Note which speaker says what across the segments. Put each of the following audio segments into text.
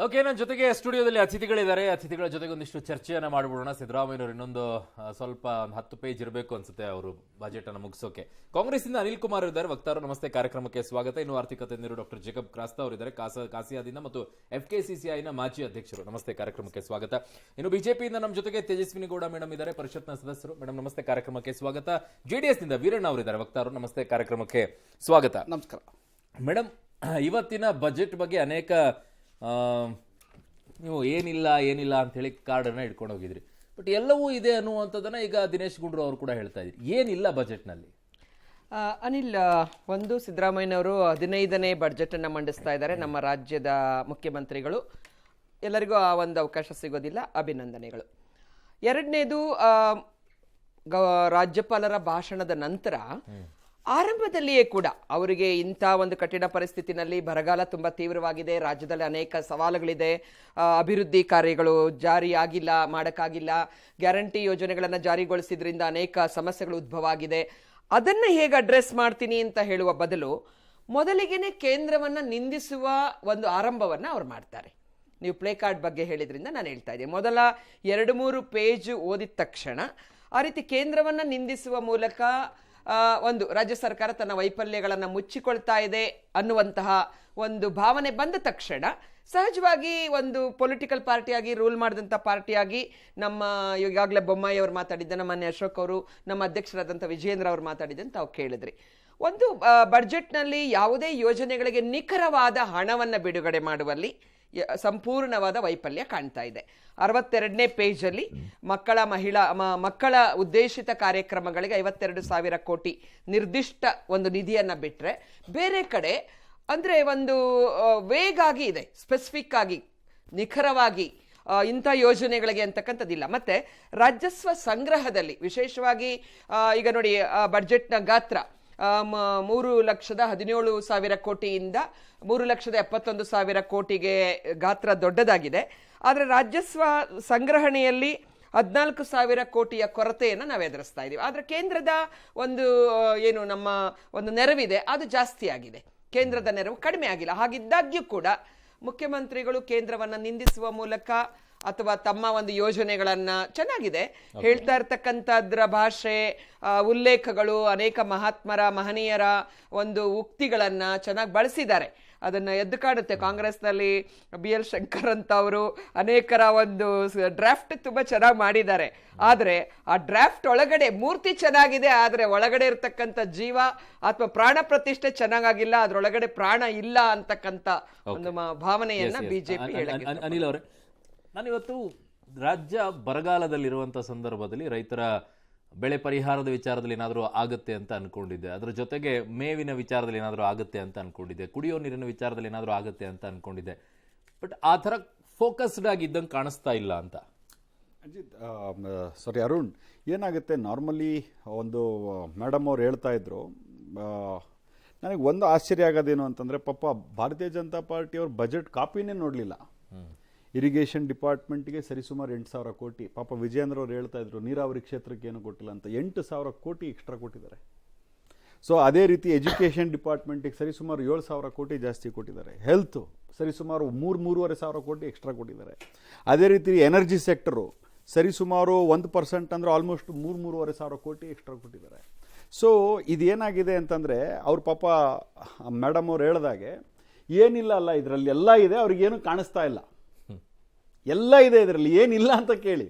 Speaker 1: Okay, ನನ್ನ ಜೊತೆಗೆ ಸ್ಟುಡಿಯೋದಲ್ಲಿ ಅತಿಥಿಗಳಿದ್ದಾರೆ. ಅತಿಥಿಗಳ ಜೊತೆಗೆ ಒಂದಿಷ್ಟು ಚರ್ಚೆಯನ್ನ ಮಾಡಿಬಿಡೋಣ. ಸಿದ್ದರಾಮಯ್ಯನವರು ಇನ್ನೊಂದು ಸ್ವಲ್ಪ 10 ಪೇಜ್ ಇರಬೇಕು ಅನ್ಸುತ್ತೆ ಅವರು ಬಜೆಟ್ ಅನ್ನು ಮುಗಿಸೋಕೆ. ಕಾಂಗ್ರೆಸ್ ಇಂದ ಅನಿಲ್ ಕುಮಾರ್ ಇದ್ದಾರೆ, ವಕ್ತಾರರು. ನಮಸ್ತೆ, ಕಾರ್ಯಕ್ರಮಕ್ಕೆ ಸ್ವಾಗತ. ಇನ್ನು ಆರ್ಥಿಕ ತಜ್ಞರು ಡಾಕ್ಟರ್ ಜೇಕಬ್ ಕ್ರಾಸ್ತಾ ಅವರಿದ್ದಾರೆ, ಕಾಸಿಯಾದಿಂದ ಮತ್ತು FKCCIನ ಮಾಜಿ ಅಧ್ಯಕ್ಷರು. ನಮಸ್ತೆ, ಕಾರ್ಯಕ್ರಮಕ್ಕೆ ಸ್ವಾಗತ. ಇನ್ನು ಬಿಜೆಪಿಯಿಂದ ನಮ್ಮ ಜೊತೆಗೆ ತೇಜಸ್ವಿನಿ ಗೌಡ ಮೇಡಮ್ ಇದ್ದಾರೆ, ಪರಿಷತ್ನ ಸದಸ್ಯರು. ಮೇಡಮ್ ನಮಸ್ತೆ, ಕಾರ್ಯಕ್ರಮಕ್ಕೆ ಸ್ವಾಗತ. JDS ನಿಂದ ವೀರಣ್ಣ ಅವರಿದ್ದಾರೆ, ವಕ್ತಾರರು. ನಮಸ್ತೆ, ಕಾರ್ಯಕ್ರಮಕ್ಕೆ ಸ್ವಾಗತ.
Speaker 2: ನಮಸ್ಕಾರ
Speaker 1: ಮೇಡಮ್, ಇವತ್ತಿನ ಬಜೆಟ್ ಬಗ್ಗೆ ಅನೇಕ ನೀವು ಏನಿಲ್ಲ ಅಂತ ಹೇಳಿ ಕಾರ್ಡನ್ನು ಇಟ್ಕೊಂಡು ಹೋಗಿದ್ರಿ. ಬಟ್ ಎಲ್ಲವೂ ಇದೆ ಅನ್ನುವಂಥದ್ದನ್ನ ಈಗ ದಿನೇಶ್ ಗುಂಡ್ರು ಅವರು ಕೂಡ ಹೇಳ್ತಾ ಇದ್ರಿ. ಏನಿಲ್ಲ ಬಜೆಟ್ನಲ್ಲಿ?
Speaker 3: ಅನಿಲ್, ಒಂದು ಸಿದ್ದರಾಮಯ್ಯನವರು 15ನೇ ಬಜೆಟನ್ನು ಮಂಡಿಸ್ತಾ ಇದ್ದಾರೆ. ನಮ್ಮ ರಾಜ್ಯದ ಮುಖ್ಯಮಂತ್ರಿಗಳು, ಎಲ್ಲರಿಗೂ ಆ ಒಂದು ಅವಕಾಶ ಸಿಗೋದಿಲ್ಲ, ಅಭಿನಂದನೆಗಳು. ಎರಡನೇದು, ರಾಜ್ಯಪಾಲರ ಭಾಷಣದ ನಂತರ ಆರಂಭದಲ್ಲಿಯೇ ಕೂಡ ಅವರಿಗೆ ಇಂಥ ಒಂದು ಕಠಿಣ ಪರಿಸ್ಥಿತಿನಲ್ಲಿ ಬರಗಾಲ ತುಂಬ ತೀವ್ರವಾಗಿದೆ, ರಾಜ್ಯದಲ್ಲಿ ಅನೇಕ ಸವಾಲುಗಳಿದೆ, ಅಭಿವೃದ್ಧಿ ಕಾರ್ಯಗಳು ಜಾರಿಯಾಗಿಲ್ಲ, ಮಾಡೋಕ್ಕಾಗಿಲ್ಲ, ಗ್ಯಾರಂಟಿ ಯೋಜನೆಗಳನ್ನು ಜಾರಿಗೊಳಿಸಿದ್ರಿಂದ ಅನೇಕ ಸಮಸ್ಯೆಗಳು ಉದ್ಭವ ಆಗಿದೆ, ಅದನ್ನು ಹೇಗೆ ಅಡ್ರೆಸ್ ಮಾಡ್ತೀನಿ ಅಂತ ಹೇಳುವ ಬದಲು ಮೊದಲಿಗೆನೆ ಕೇಂದ್ರವನ್ನು ನಿಂದಿಸುವ ಒಂದು ಆರಂಭವನ್ನು ಅವ್ರು ಮಾಡ್ತಾರೆ. ನೀವು ಪ್ಲೇ ಕಾರ್ಡ್ ಬಗ್ಗೆ ಹೇಳಿದ್ರಿಂದ ನಾನು ಹೇಳ್ತಾ ಇದ್ದೀನಿ, ಮೊದಲ 2-3 ಪೇಜ್ ಓದಿದ ತಕ್ಷಣ ಆ ರೀತಿ ಕೇಂದ್ರವನ್ನು ನಿಂದಿಸುವ ಮೂಲಕ ಒಂದು ರಾಜ್ಯ ಸರ್ಕಾರ ತನ್ನ ವೈಫಲ್ಯಗಳನ್ನು ಮುಚ್ಚಿಕೊಳ್ತಾ ಇದೆ ಅನ್ನುವಂತಹ ಒಂದು ಭಾವನೆ ಬಂದ ತಕ್ಷಣ ಸಹಜವಾಗಿ ಒಂದು ಪೊಲಿಟಿಕಲ್ ಪಾರ್ಟಿಯಾಗಿ ರೂಲ್ ಮಾಡಿದಂಥ ಪಾರ್ಟಿಯಾಗಿ ನಮ್ಮ ಈಗಾಗಲೇ ಬೊಮ್ಮಾಯಿ ಅವರು ಮಾತಾಡಿದ್ದ, ನಮ್ಮ ಅಶೋಕ್ ಅವರು, ನಮ್ಮ ಅಧ್ಯಕ್ಷರಾದಂಥ ವಿಜಯೇಂದ್ರ ಅವರು ಮಾತಾಡಿದ್ದಂತ ತಾವು ಕೇಳಿದ್ರಿ. ಒಂದು ಬಡ್ಜೆಟ್ನಲ್ಲಿ ಯಾವುದೇ ಯೋಜನೆಗಳಿಗೆ ನಿಖರವಾದ ಹಣವನ್ನು ಬಿಡುಗಡೆ ಮಾಡುವಲ್ಲಿ ಸಂಪೂರ್ಣವಾದ ವೈಫಲ್ಯ ಕಾಣ್ತಾ ಇದೆ. 62ನೇ ಪೇಜಲ್ಲಿ ಮಕ್ಕಳ ಉದ್ದೇಶಿತ ಕಾರ್ಯಕ್ರಮಗಳಿಗೆ 52,000 ಕೋಟಿ ನಿರ್ದಿಷ್ಟ ಒಂದು ನಿಧಿಯನ್ನು ಬಿಟ್ಟರೆ, ಬೇರೆ ಕಡೆ ಅಂದರೆ ಒಂದು ವೇಗಾಗಿ ಇದೆ, ಸ್ಪೆಸಿಫಿಕ್ ಆಗಿ ನಿಖರವಾಗಿ ಇಂಥ ಯೋಜನೆಗಳಿಗೆ ಅಂತಕ್ಕಂಥದ್ದಿಲ್ಲ. ಮತ್ತು ರಾಜಸ್ವ ಸಂಗ್ರಹದಲ್ಲಿ ವಿಶೇಷವಾಗಿ ಈಗ ನೋಡಿ, ಬಡ್ಜೆಟ್ನ ಗಾತ್ರ 3,17,000 ಕೋಟಿಯಿಂದ 3,71,000 ಕೋಟಿಗೆ ಗಾತ್ರ ದೊಡ್ಡದಾಗಿದೆ. ಆದರೆ ರಾಜಸ್ವ ಸಂಗ್ರಹಣೆಯಲ್ಲಿ 14,000 ಕೋಟಿಯ ಕೊರತೆಯನ್ನು ನಾವು ಎದುರಿಸ್ತಾ ಇದ್ದೀವಿ. ಆದರೆ ಕೇಂದ್ರದ ಒಂದು ಏನು ನಮ್ಮ ಒಂದು ನೆರವಿದೆ ಅದು ಜಾಸ್ತಿ ಆಗಿದೆ, ಕೇಂದ್ರದ ನೆರವು ಕಡಿಮೆ ಆಗಿಲ್ಲ. ಹಾಗಿದ್ದಾಗ್ಯೂ ಕೂಡ ಮುಖ್ಯಮಂತ್ರಿಗಳು ಕೇಂದ್ರವನ್ನು ನಿಂದಿಸುವ ಮೂಲಕ ಅಥವಾ ತಮ್ಮ ಒಂದು ಯೋಜನೆಗಳನ್ನ ಚೆನ್ನಾಗಿದೆ ಹೇಳ್ತಾ ಇರ್ತಕ್ಕಂಥದ್ರ ಭಾಷೆ, ಉಲ್ಲೇಖಗಳು, ಅನೇಕ ಮಹನೀಯರ ಒಂದು ಉಕ್ತಿಗಳನ್ನ ಚೆನ್ನಾಗಿ ಬಳಸಿದ್ದಾರೆ. ಅದನ್ನ ಎದ್ದು ಕಾಣುತ್ತೆ. ಕಾಂಗ್ರೆಸ್ನಲ್ಲಿ BL ಶಂಕರ್ ಅಂತ ಅವರು ಅನೇಕರ ಒಂದು ಡ್ರಾಫ್ಟ್ ತುಂಬಾ ಚೆನ್ನಾಗಿ ಮಾಡಿದ್ದಾರೆ. ಆದ್ರೆ ಆ ಡ್ರಾಫ್ಟ್ ಒಳಗಡೆ ಮೂರ್ತಿ ಚೆನ್ನಾಗಿದೆ, ಆದ್ರೆ ಒಳಗಡೆ ಇರ್ತಕ್ಕಂಥ ಜೀವ ಅಥವಾ ಪ್ರಾಣ ಪ್ರತಿಷ್ಠೆ ಚೆನ್ನಾಗಿಲ್ಲ, ಅದ್ರೊಳಗಡೆ ಪ್ರಾಣ ಇಲ್ಲ ಅಂತಕ್ಕಂಥ ಒಂದು ಭಾವನೆಯನ್ನ ಬಿಜೆಪಿ ಹೇಳಕ್ಕೆ.
Speaker 1: ಅನಿಲ್ ಅವರೇ, ನಾನಿವತ್ತು ರಾಜ್ಯ ಬರಗಾಲದಲ್ಲಿರುವಂಥ ಸಂದರ್ಭದಲ್ಲಿ ರೈತರ ಬೆಳೆ ಪರಿಹಾರದ ವಿಚಾರದಲ್ಲಿ ಏನಾದರೂ ಆಗುತ್ತೆ ಅಂತ ಅನ್ಕೊಂಡಿದ್ದೆ, ಅದರ ಜೊತೆಗೆ ಮೇವಿನ ವಿಚಾರದಲ್ಲಿ ಏನಾದರೂ ಆಗುತ್ತೆ ಅಂತ ಅನ್ಕೊಂಡಿದ್ದೆ, ಕುಡಿಯೋ ನೀರಿನ ವಿಚಾರದಲ್ಲಿ ಏನಾದರೂ ಆಗುತ್ತೆ ಅಂತ ಅನ್ಕೊಂಡಿದ್ದೆ. ಬಟ್ ಆ ಥರ ಫೋಕಸ್ಡ್ ಆಗಿದ್ದಂಗೆ ಕಾಣಿಸ್ತಾ ಇಲ್ಲ ಅಂತ.
Speaker 2: ಸಾರಿ ಅರುಣ್, ಏನಾಗುತ್ತೆ, ನಾರ್ಮಲಿ ಒಂದು ಮೇಡಮ್ ಅವ್ರು ಹೇಳ್ತಾ ಇದ್ರು, ನನಗೆ ಒಂದು ಆಶ್ಚರ್ಯ ಆಗೋದೇನು ಅಂತಂದರೆ, ಪಾಪ ಭಾರತೀಯ ಜನತಾ ಪಾರ್ಟಿಯವ್ರ ಬಜೆಟ್ ಕಾಪಿನೇ ನೋಡಲಿಲ್ಲ. ಇರಿಗೇಷನ್ ಡಿಪಾರ್ಟ್ಮೆಂಟ್ಗೆ ಸರಿಸುಮಾರು 8,000 ಕೋಟಿ, ಪಾಪ ವಿಜಯೇಂದ್ರ ಅವ್ರು ಹೇಳ್ತಾ ಇದ್ರು ನೀರಾವರಿ ಕ್ಷೇತ್ರಕ್ಕೆ ಏನು ಕೊಟ್ಟಿಲ್ಲ ಅಂತ, 8,000 ಕೋಟಿ ಎಕ್ಸ್ಟ್ರಾ ಕೊಟ್ಟಿದ್ದಾರೆ. ಸೊ ಅದೇ ರೀತಿ ಎಜುಕೇಷನ್ ಡಿಪಾರ್ಟ್ಮೆಂಟಿಗೆ ಸರಿಸುಮಾರು 7,000 ಕೋಟಿ ಜಾಸ್ತಿ ಕೊಟ್ಟಿದ್ದಾರೆ. ಹೆಲ್ತ್ ಸರಿಸುಮಾರು 3,500 ಕೋಟಿ ಎಕ್ಸ್ಟ್ರಾ ಕೊಟ್ಟಿದ್ದಾರೆ. ಅದೇ ರೀತಿ ಎನರ್ಜಿ ಸೆಕ್ಟರು ಸರಿಸುಮಾರು 1% ಅಂದರೆ ಆಲ್ಮೋಸ್ಟ್ 3,500 ಕೋಟಿ ಎಕ್ಸ್ಟ್ರಾ ಕೊಟ್ಟಿದ್ದಾರೆ. ಸೊ ಇದೇನಾಗಿದೆ ಅಂತಂದರೆ, ಅವ್ರ ಪಾಪ ಮೇಡಮ್ ಅವ್ರು ಹೇಳ್ದಾಗೆ ಏನಿಲ್ಲ ಅಲ್ಲ, ಇದರಲ್ಲಿ ಎಲ್ಲ ಇದೆ, ಅವ್ರಿಗೇನು ಕಾಣಿಸ್ತಾ ಇಲ್ಲ. ಎಲ್ಲ ಇದೆ ಇದರಲ್ಲಿ, ಏನಿಲ್ಲ ಅಂತ ಕೇಳಿ,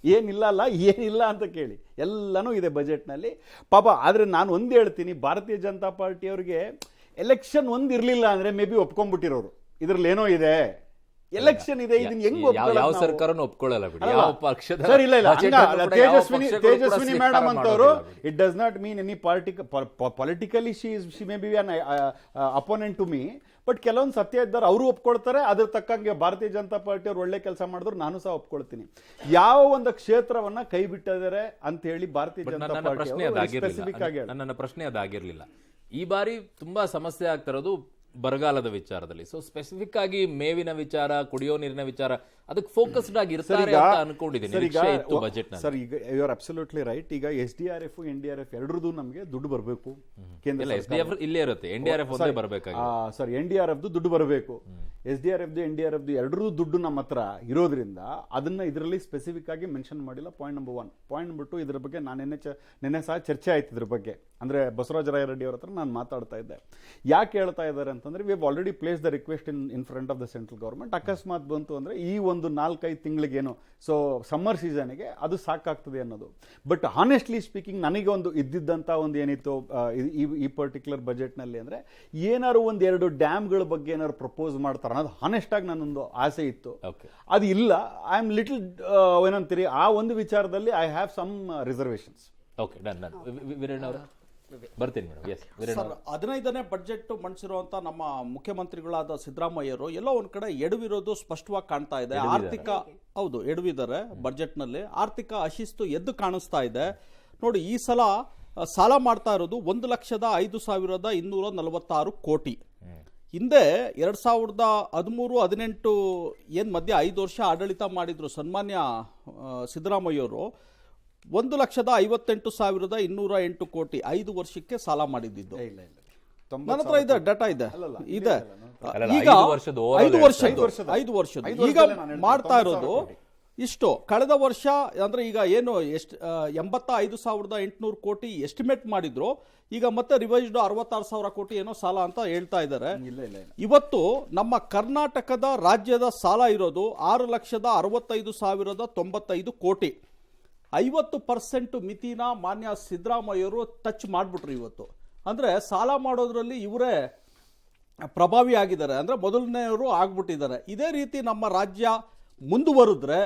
Speaker 2: ಏನಿಲ್ಲ ಅಲ್ಲ, ಏನಿಲ್ಲ ಅಂತ ಕೇಳಿ, ಎಲ್ಲನೂ ಇದೆ ಬಜೆಟ್ನಲ್ಲಿ ಪಾಪ. ಆದರೆ ನಾನು ಒಂದು ಹೇಳ್ತೀನಿ, ಭಾರತೀಯ ಜನತಾ ಪಾರ್ಟಿಯವ್ರಿಗೆ ಎಲೆಕ್ಷನ್ ಒಂದು ಇರಲಿಲ್ಲ ಅಂದರೆ ಮೇ ಬಿ ಒಪ್ಕೊಂಡ್ಬಿಟ್ಟಿರೋರು, ಇದರಲ್ಲಿ ಏನೋ ಇದೆ, ಎಲೆಕ್ಷನ್ ಇದೆ, ಇದನ್ನ ಹೆಂಗ್
Speaker 1: ಯಾವ ಸರ್ಕಾರನೂ ಒಪ್ಕೊಳ್ಳಲ್ಲ ಬಿಡಿ, ಯಾವ ಪಕ್ಷದ
Speaker 2: ಸರ್. ಇಲ್ಲ ತೇಜಸ್ವಿನಿ ಮೇಡಮ್ ಅಂತವರು, it does not mean any politically she may be an opponent to me, but ಕೆಲವೊಂದು ಸತ್ಯ ಇದ್ದಾರೆ, ಅವರು ಒಪ್ಕೊಳ್ತಾರೆ. ಅದ್ರ ತಕ್ಕಂಗೆ ಭಾರತೀಯ ಜನತಾ ಪಾರ್ಟಿ ಅವ್ರು ಒಳ್ಳೆ ಕೆಲಸ ಮಾಡಿದ್ರು ನಾನು ಸಹ ಒಪ್ಕೊಳ್ತೀನಿ. ಯಾವ ಒಂದು ಕ್ಷೇತ್ರವನ್ನ ಕೈ ಬಿಟ್ಟಿದ್ದಾರೆ ಅಂತ ಹೇಳಿ ಭಾರತೀಯ ಜನತಾ ಪಾರ್ಟಿ ಸ್ಪೆಸಿಫಿಕ್ ಆಗಿ,
Speaker 1: ನನ್ನ ಪ್ರಶ್ನೆ ಅದಾಗಿರ್ಲಿಲ್ಲ. ಈ ಬಾರಿ ತುಂಬಾ ಸಮಸ್ಯೆ ಆಗ್ತಿರೋದು ಬರಗಾಲದ ವಿಚಾರದಲ್ಲಿ. ಸೊ ಸ್ಪೆಸಿಫಿಕ್ ಆಗಿ ಮೇವಿನ ವಿಚಾರ, ಕುಡಿಯೋ ನೀರಿನ ವಿಚಾರ, ಅದಕ್ಕೆ ಫೋಕಸ್ಡ್ ಆಗಿ ಇರ್ತಾರೆ ಅಂತ ಅನ್ಕೊಂಡಿದ್ದೀನಿ ಬಜೆಟ್.
Speaker 2: ಸರ್, ಈಗ ಯು ಆರ್ ಅಬ್ಸಲ್ಯೂಟ್ಲಿ ರೈಟ್. ಈಗ SDRF NDRF ಎರಡರದ್ದು ನಮಗೆ ದುಡ್ಡು ಬರಬೇಕು.
Speaker 1: ಕೇಂದ್ರ SDRF ಇಲ್ಲೇ ಇರುತ್ತೆ, NDRF ಒಂದೇ ಬರಬೇಕಾಗಿ.
Speaker 2: ಸರ್, NDRF ದುಡ್ಡು ಬರಬೇಕು. SDRF NDRF ಎರಡರೂ ದುಡ್ಡು ನಮ್ಮ ಹತ್ರ ಇರೋದ್ರಿಂದ ಅದನ್ನ ಇದರಲ್ಲಿ ಸ್ಪೆಸಿಫಿಕ್ ಆಗಿ ಮೆನ್ಷನ್ ಮಾಡಿಲ್ಲ. Point number 1. ಪಾಯಿಂಟ್ ನಂಬರ್ 2, ಇದ್ರ ಬಗ್ಗೆ ನಾನು ನಿನ್ನೆ ಸಹ ಚರ್ಚೆ ಆಯ್ತು ಇದ್ರ ಬಗ್ಗೆ. ಅಂದ್ರೆ ಬಸವರಾಜ ರಾಯರೆಡ್ಡಿ ಅವ್ರ ಹತ್ರ ನಾನು ಮಾತಾಡ್ತಾ ಇದ್ದೆ. ಯಾಕೆ ಹೇಳ್ತಾ ಇದ್ದಾರೆ ಅಂತಂದ್ರೆ, we have already place the request in front of the central government. ಅಕಸ್ಮಾತ್ ಬಂತು ಅಂದ್ರೆ ಈ ಒಂದು 4-5 ತಿಂಗಳಿಗೇನು, ಸೊ ಸಮ್ಮರ್ ಸೀಸನ್ಗೆ ಅದು ಸಾಕಾಗ್ತದೆ ಅನ್ನೋದು. ಬಟ್ ಹಾನೆಸ್ಟ್ಲಿ ಸ್ಪೀಕಿಂಗ್, ನನಗೆ ಒಂದು ಇದ್ದಿದ್ದಂಥ ಒಂದು ಏನಿತ್ತು ಈ ಪರ್ಟಿಕ್ಯುಲರ್ ಬಜೆಟ್ನಲ್ಲಿ ಅಂದರೆ, ಏನಾದ್ರು ಒಂದು 2 ಡ್ಯಾಮ್ಗಳ ಬಗ್ಗೆ ಏನಾದ್ರು ಪ್ರಪೋಸ್ ಮಾಡ್ತಾರೆ ಅನ್ನೋದು ಹಾನೆಸ್ಟ್ ಆಗಿ ನನ್ನೊಂದು ಆಸೆ ಇತ್ತು. ಅದು ಇಲ್ಲ. ಐ ಆಮ್ ಲಿಟಲ್ ಏನಂತೀರಿ, ಆ ಒಂದು ವಿಚಾರದಲ್ಲಿ I have some reservations.
Speaker 1: Okay, done. Veeren ಅವರ ಬರ್ತೀನಿ ಮೇಡಮ್. ಎಸ್ ವೀರೇಣ್
Speaker 4: ಸರ್, 15ನೇ ಬಡ್ಜೆಟ್ ಮಂಡಿಸಿರುವಂತ ನಮ್ಮ ಮುಖ್ಯಮಂತ್ರಿಗಳಾದ ಸಿದ್ದರಾಮಯ್ಯರು ಎಲ್ಲೋ ಒಂದ್ ಕಡೆ ಎಡವಿರೋದು ಸ್ಪಷ್ಟವಾಗಿ ಕಾಣ್ತಾ ಇದೆ. ಹೌದು, ಎಡವಿದ್ದಾರೆ ಬಡ್ಜೆಟ್ ನಲ್ಲಿ. ಆರ್ಥಿಕ ಅಶಿಸ್ತು ಎದ್ದು ಕಾಣಿಸ್ತಾ ಇದೆ. ನೋಡಿ, ಈ ಸಲ ಸಾಲ ಮಾಡ್ತಾ ಇರೋದು 1,05,246 ಕೋಟಿ. ಹಿಂದೆ 2013-18 ಏನ್ ಮಧ್ಯ 5 ವರ್ಷ ಆಡಳಿತ ಮಾಡಿದ್ರು ಸನ್ಮಾನ್ಯ ಸಿದ್ದರಾಮಯ್ಯವರು, 1,58,208 ಕೋಟಿ 5 ವರ್ಷಕ್ಕೆ ಸಾಲ ಮಾಡಿದ್ದು. ನನ್ನ ಹತ್ರ ಇದೆ, ಡಾಟಾ ಇದೆ. ಈಗ 5 ವರ್ಷದ ಈಗ ಮಾಡ್ತಾ ಇರೋದು ಇಷ್ಟು. ಕಳೆದ ವರ್ಷ ಅಂದ್ರೆ ಈಗ ಏನು 85,800 ಕೋಟಿ ಎಸ್ಟಿಮೇಟ್ ಮಾಡಿದ್ರು. ಈಗ ಮತ್ತೆ ರಿವೈಸ್ಡ್ 66,000 ಕೋಟಿ ಏನೋ ಸಾಲ ಅಂತ ಹೇಳ್ತಾ ಇದ್ದಾರೆ. ಇವತ್ತು ನಮ್ಮ ಕರ್ನಾಟಕದ ರಾಜ್ಯದ ಸಾಲ ಇರೋದು 6,65,095 ಕೋಟಿ. 50% ಮಿತಿನ ಮಾನ್ಯ ಸಿದ್ದರಾಮಯ್ಯವರು ಟಚ್ ಮಾಡಿಬಿಟ್ರು ಇವತ್ತು. ಅಂದ್ರೆ ಸಾಲ ಮಾಡೋದ್ರಲ್ಲಿ ಇವರೇ ಪ್ರಭಾವಿ ಆಗಿದ್ದಾರೆ, ಅಂದ್ರೆ ಮೊದಲನೆಯವರು ಆಗ್ಬಿಟ್ಟಿದ್ದಾರೆ. ಇದೇ ರೀತಿ ನಮ್ಮ ರಾಜ್ಯ ಮುಂದುವರಿದ್ರೆ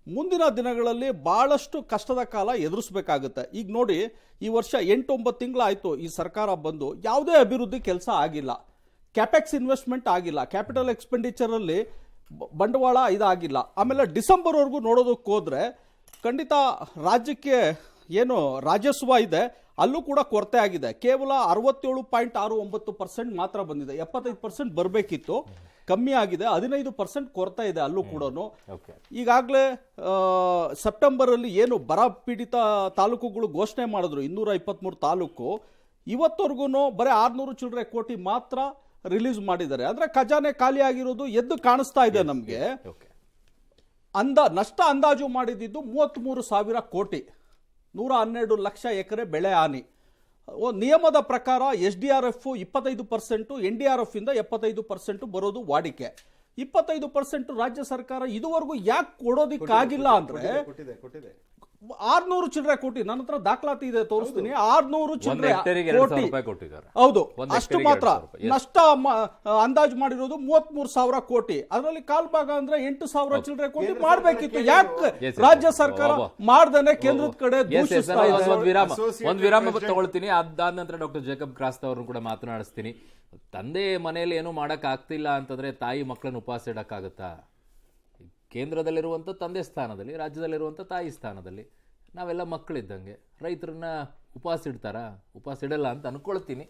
Speaker 4: ಮುಂದಿನ ದಿನಗಳಲ್ಲಿ ಬಹಳಷ್ಟು ಕಷ್ಟದ ಕಾಲ ಎದುರಿಸಬೇಕಾಗುತ್ತೆ. ಈಗ ನೋಡಿ, ಈ ವರ್ಷ 8-9 ತಿಂಗಳಾಯ್ತು ಈ ಸರ್ಕಾರ ಬಂದು, ಯಾವುದೇ ಅಭಿವೃದ್ಧಿ ಕೆಲಸ ಆಗಿಲ್ಲ. ಕ್ಯಾಪೆಕ್ಸ್ ಇನ್ವೆಸ್ಟ್ಮೆಂಟ್ ಆಗಿಲ್ಲ. ಕ್ಯಾಪಿಟಲ್ ಎಕ್ಸ್ಪೆಂಡಿಚರ್ ಅಲ್ಲಿ ಬಂಡವಾಳ ಇದಾಗಿಲ್ಲ. ಆಮೇಲೆ ಡಿಸೆಂಬರ್ ವರೆಗೂ ನೋಡೋದಕ್ಕೆ ಹೋದ್ರೆ ಖಂಡಿತ ರಾಜ್ಯಕ್ಕೆ ಏನು ರಾಜಸ್ವ ಇದೆ ಅಲ್ಲೂ ಕೂಡ ಕೊರತೆ ಆಗಿದೆ. ಕೇವಲ 67.69% ಮಾತ್ರ ಬಂದಿದೆ. 75% ಬರಬೇಕಿತ್ತು, ಕಮ್ಮಿ ಆಗಿದೆ. 15% ಕೊರತೆ ಇದೆ ಅಲ್ಲೂ ಕೂಡ. ಈಗಾಗಲೇ ಸೆಪ್ಟೆಂಬರ್ ಅಲ್ಲಿ ಏನು ಬರ ಪೀಡಿತ ತಾಲೂಕುಗಳು ಘೋಷಣೆ ಮಾಡಿದ್ರು 223 ತಾಲೂಕು, ಇವತ್ತವರೆಗೂ ಬರೀ 600 ಚಿಲ್ಲರೆ ಕೋಟಿ ಮಾತ್ರ ರಿಲೀಸ್ ಮಾಡಿದ್ದಾರೆ. ಅಂದ್ರೆ ಖಜಾನೆ ಖಾಲಿ ಆಗಿರೋದು ಎದ್ದು ಕಾಣಿಸ್ತಾ ಇದೆ ನಮ್ಗೆ. ನಷ್ಟ ಅಂದಾಜು ಮಾಡಿದ್ದು 33,000 ಕೋಟಿ, 112 ಲಕ್ಷ ಎಕರೆ ಬೆಳೆ ಹಾನಿ. ನಿಯಮದ ಪ್ರಕಾರ SDRF 25%, NDRF ಇಂದ 75% ಬರೋದು ವಾಡಿಕೆ. 25% ರಾಜ್ಯ ಸರ್ಕಾರ ಇದುವರೆಗೂ ಯಾಕೆ ಕೊಡೋದಿಕ್ಕಾಗಿಲ್ಲ ಅಂದ್ರೆ 600 ಚಿಲ್ಲರೆ ಕೋಟಿ, ನನ್ನ ಹತ್ರ ದಾಖಲಾತಿ ಇದೆ, ತೋರಿಸ್ತೀನಿ. 600 ಚಿಲ್ಲರೆ ಕೋಟಿ, ಹೌದು, ಅಷ್ಟು ಮಾತ್ರ. ನಷ್ಟ ಅಂದಾಜು ಮಾಡಿರೋದು 33,000 ಕೋಟಿ. ಅದರಲ್ಲಿ ಕಾಲ್ ಭಾಗ ಅಂದ್ರೆ 8,000 ಚಿಲ್ಲರೆ ಕೋಟಿ ಮಾಡ್ಬೇಕಿತ್ತು. ಯಾಕೆ ರಾಜ್ಯ ಸರ್ಕಾರ ಮಾಡ್ದೇನೆ ಕೇಂದ್ರದ ಕಡೆ ದೂಷಿಸ್ತಾ ಇದೆ?
Speaker 1: ಒಂದ್ ವಿರಾಮ ತಗೊಳ್ತೀನಿ. ಅದಾದ ನಂತರ ಡಾಕ್ಟರ್ ಜೇಕಬ್ ಕ್ರಾಸ್ತ್ ಅವ್ರನ್ನು ಕೂಡ ಮಾತನಾಡಿಸ್ತೀನಿ. ತಂದೆ ಮನೆಯಲ್ಲಿ ಏನೂ ಮಾಡಕ್ ಆಗ್ತಿಲ್ಲ ಅಂತಂದ್ರೆ ತಾಯಿ ಮಕ್ಕಳನ್ನ ಉಪವಾಸ ಇಡಕ್ಕಾಗತ್ತಾ? ಕೇಂದ್ರದಲ್ಲಿರುವಂಥ ತಂದೆ ಸ್ಥಾನದಲ್ಲಿ, ರಾಜ್ಯದಲ್ಲಿರುವಂಥ ತಾಯಿ ಸ್ಥಾನದಲ್ಲಿ ನಾವೆಲ್ಲ ಮಕ್ಕಳಿದ್ದಂಗೆ. ರೈತರನ್ನ ಉಪವಾಸ ಇಡ್ತಾರಾ? ಉಪವಾಸ ಇಡಲ್ಲ ಅಂತ ಅನ್ಕೊಳ್ತೀನಿ.